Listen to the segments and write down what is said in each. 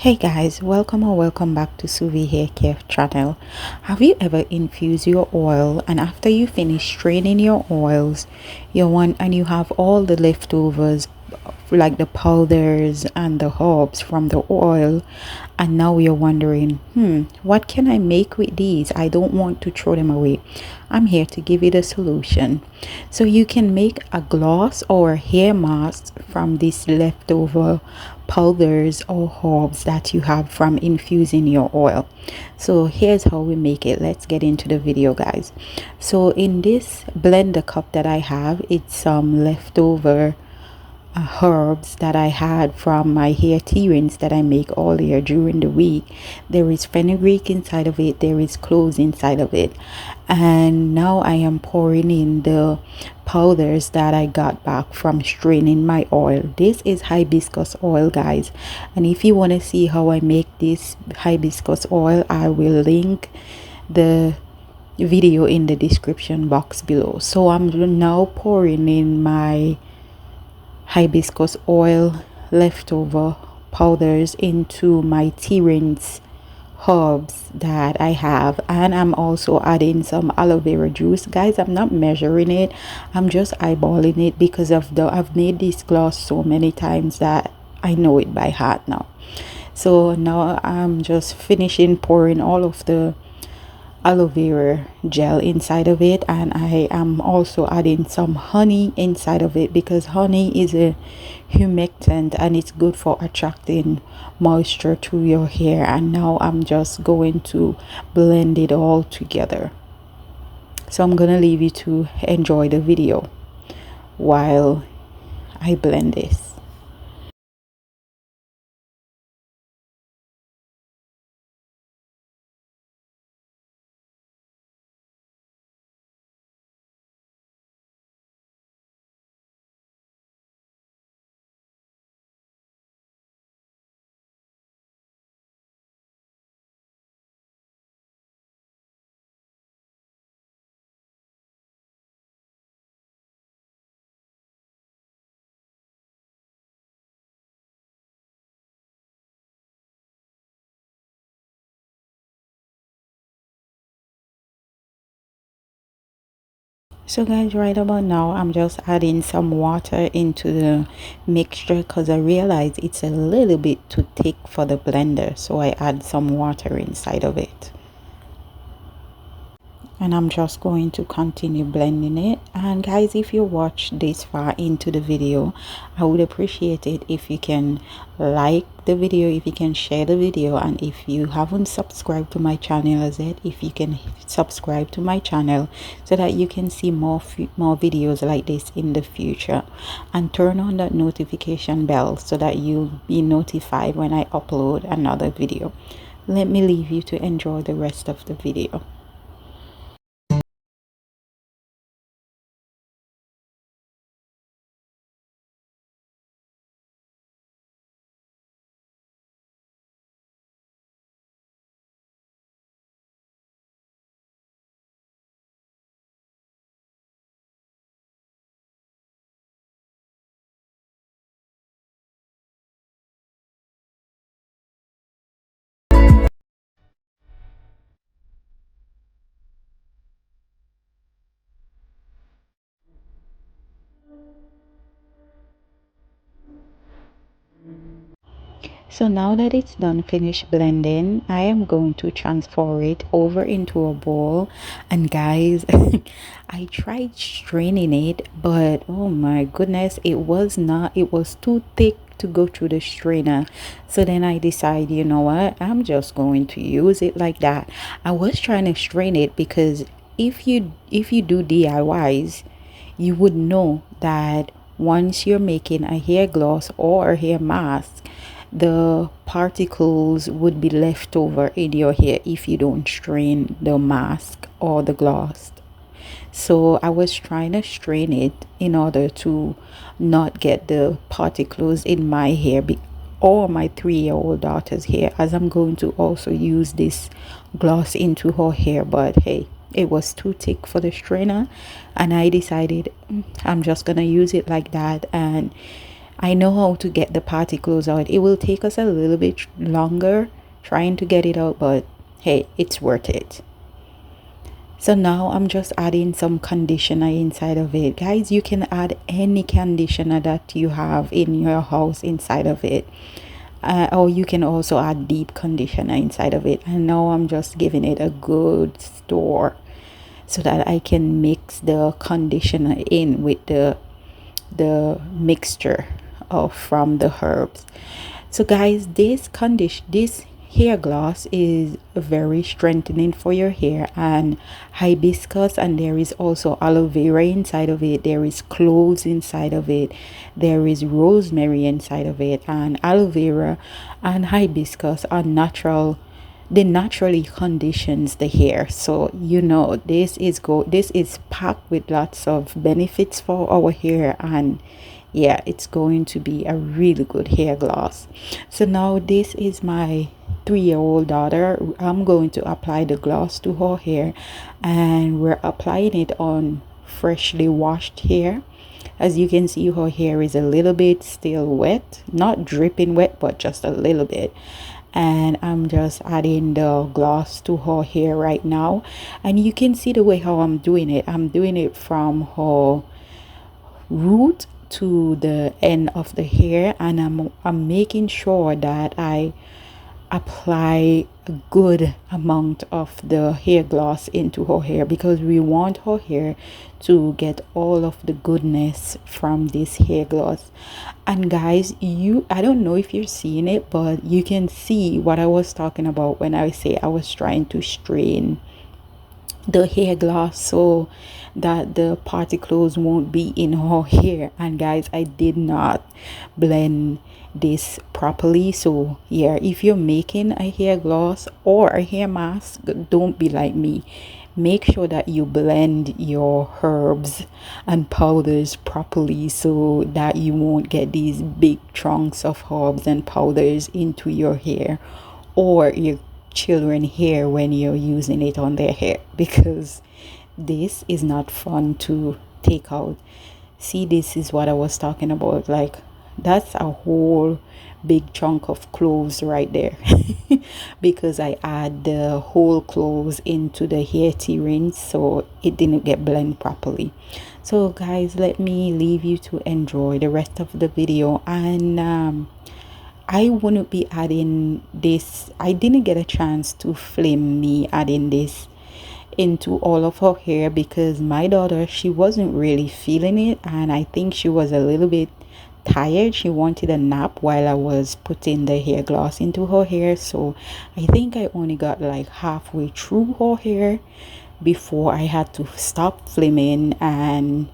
Hey guys, welcome or welcome back to Suvi Hair Care channel. Have you ever infused your oil and after you finish straining your oils, you have all the leftovers like the powders and the herbs from the oil, and now you're wondering, what can I make with these? I don't want to throw them away. I'm here to give you the solution. So you can make a gloss or hair mask from this leftover powders or herbs that you have from infusing your oil. So here's how we make it. Let's get into the video, guys. So in this blender cup that I have, it's some leftover herbs that I had from my hair tea rinse that I make all year during the week. There is fenugreek inside of it, there is cloves inside of it, and now I am pouring in the powders that I got back from straining my oil. This is hibiscus oil, guys, and if you want to see how I make this hibiscus oil, I will link the video in the description box below. So I'm now pouring in my hibiscus oil leftover powders into my tea rinse herbs that I have, and I'm also adding some aloe vera juice. Guys, I'm not measuring it, I'm just eyeballing it because I've made this gloss so many times that I know it by heart now. So now I'm just finishing pouring all of the aloe vera gel inside of it, and I am also adding some honey inside of it because honey is a humectant and it's good for attracting moisture to your hair. And now I'm just going to blend it all together. So I'm gonna leave you to enjoy the video while I blend this. So guys, right about now I'm just adding some water into the mixture because I realize it's a little bit too thick for the blender, so I add some water inside of it. And I'm just going to continue blending it. And guys, if you watch this far into the video, I would appreciate it if you can like the video, if you can share the video, and if you haven't subscribed to my channel as yet, if you can subscribe to my channel so that you can see more videos like this in the future, and turn on that notification bell so that you'll be notified when I upload another video. Let me leave you to enjoy the rest of the video. So now that it's done, finish blending, I am going to transfer it over into a bowl. And guys, I tried straining it, but oh my goodness, it was too thick to go through the strainer. So then I decided, you know what, I'm just going to use it like that. I was trying to strain it because if you do DIYs, you would know that once you're making a hair gloss or a hair mask, the particles would be left over in your hair if you don't strain the mask or the gloss. So I was trying to strain it in order to not get the particles in my hair or my 3-year-old daughter's hair, as I'm going to also use this gloss into her hair. But hey, it was too thick for the strainer, and I decided I'm just gonna use it like that. And I know how to get the particles out. It will take us a little bit longer trying to get it out, but hey, it's worth it. So now I'm just adding some conditioner inside of it. Guys, you can add any conditioner that you have in your house inside of it. Or you can also add deep conditioner inside of it. And now I'm just giving it a good stir so that I can mix the conditioner in with the mixture of from the herbs. So guys, this hair gloss is very strengthening for your hair, and hibiscus, and there is also aloe vera inside of it, there is cloves inside of it, there is rosemary inside of it, and aloe vera and hibiscus are natural. They naturally conditions the hair, so this is packed with lots of benefits for our hair, and yeah, it's going to be a really good hair gloss. So now this is my 3-year-old daughter. I'm going to apply the gloss to her hair, and we're applying it on freshly washed hair. As you can see, her hair is a little bit still wet, not dripping wet, but just a little bit. And I'm just adding the gloss to her hair right now, and you can see the way how I'm doing it. I'm doing it from her root to the end of the hair, and I'm making sure that I apply a good amount of the hair gloss into her hair, because we want her hair to get all of the goodness from this hair gloss. And guys, I don't know if you're seeing it, but you can see what I was talking about when I say I was trying to strain the hair gloss so that the particles won't be in her hair. And guys, I did not blend this properly. So yeah, if you're making a hair gloss or a hair mask, don't be like me. Make sure that you blend your herbs and powders properly so that you won't get these big chunks of herbs and powders into your hair or your children hair when you're using it on their hair, because this is not fun to take out. See, this is what I was talking about. Like, that's a whole big chunk of cloves right there because I add the whole cloves into the hair tea rinse, so it didn't get blended properly. So guys, let me leave you to enjoy the rest of the video. And I wouldn't be adding this. I didn't get a chance to film me adding this into all of her hair because my daughter, she wasn't really feeling it, and I think she was a little bit tired. She wanted a nap while I was putting the hair gloss into her hair. So I think I only got like halfway through her hair before I had to stop filming and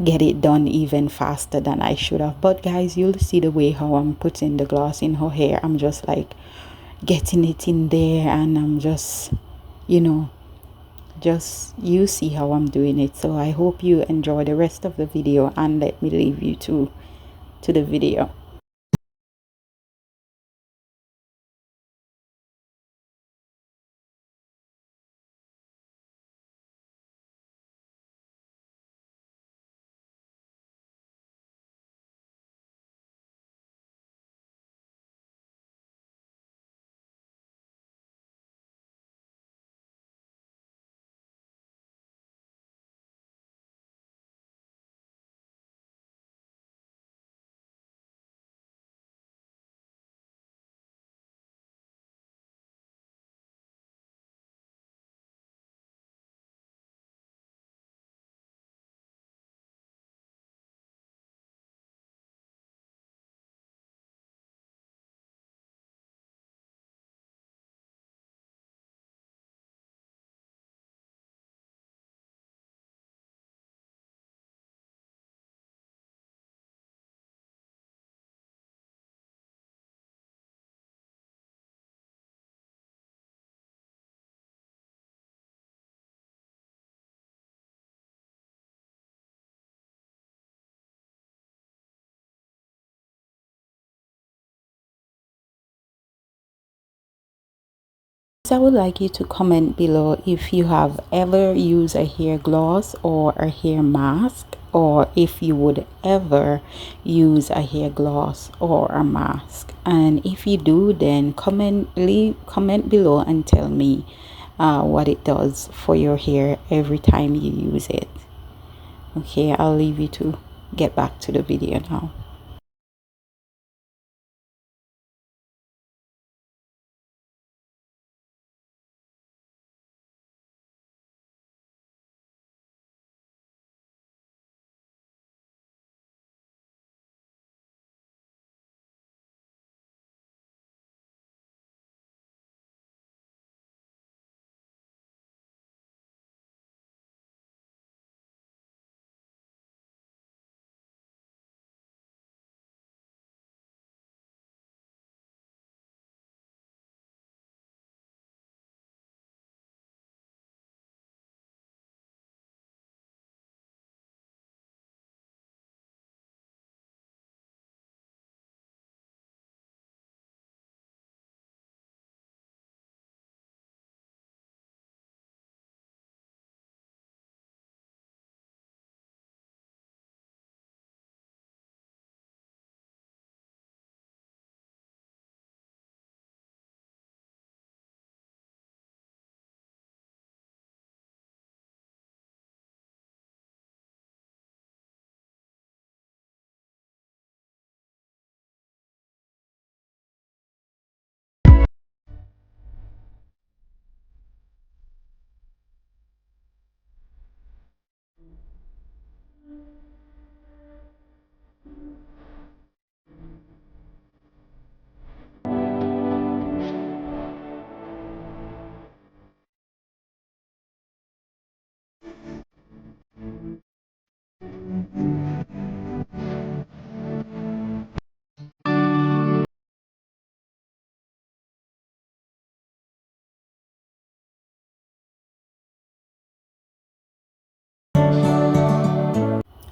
get it done even faster than I should have. But guys, you'll see the way how I'm putting the gloss in her hair. I'm just like getting it in there, and I'm just, you know, just you see how I'm doing it. So I hope you enjoy the rest of the video, and let me leave you to the video. So I would like you to comment below if you have ever used a hair gloss or a hair mask or if you would ever use a hair gloss or a mask. And if you do, then comment below and tell me what it does for your hair every time you use it. Okay, I'll leave you to get back to the video now.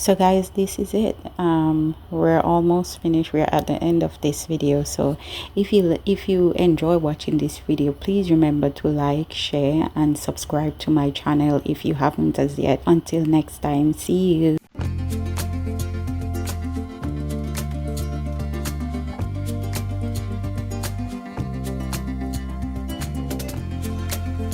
So guys, this is it. We're almost finished. We're at the end of this video. So if you enjoy watching this video, please remember to like, share and subscribe to my channel if you haven't as yet. Until next time, see you.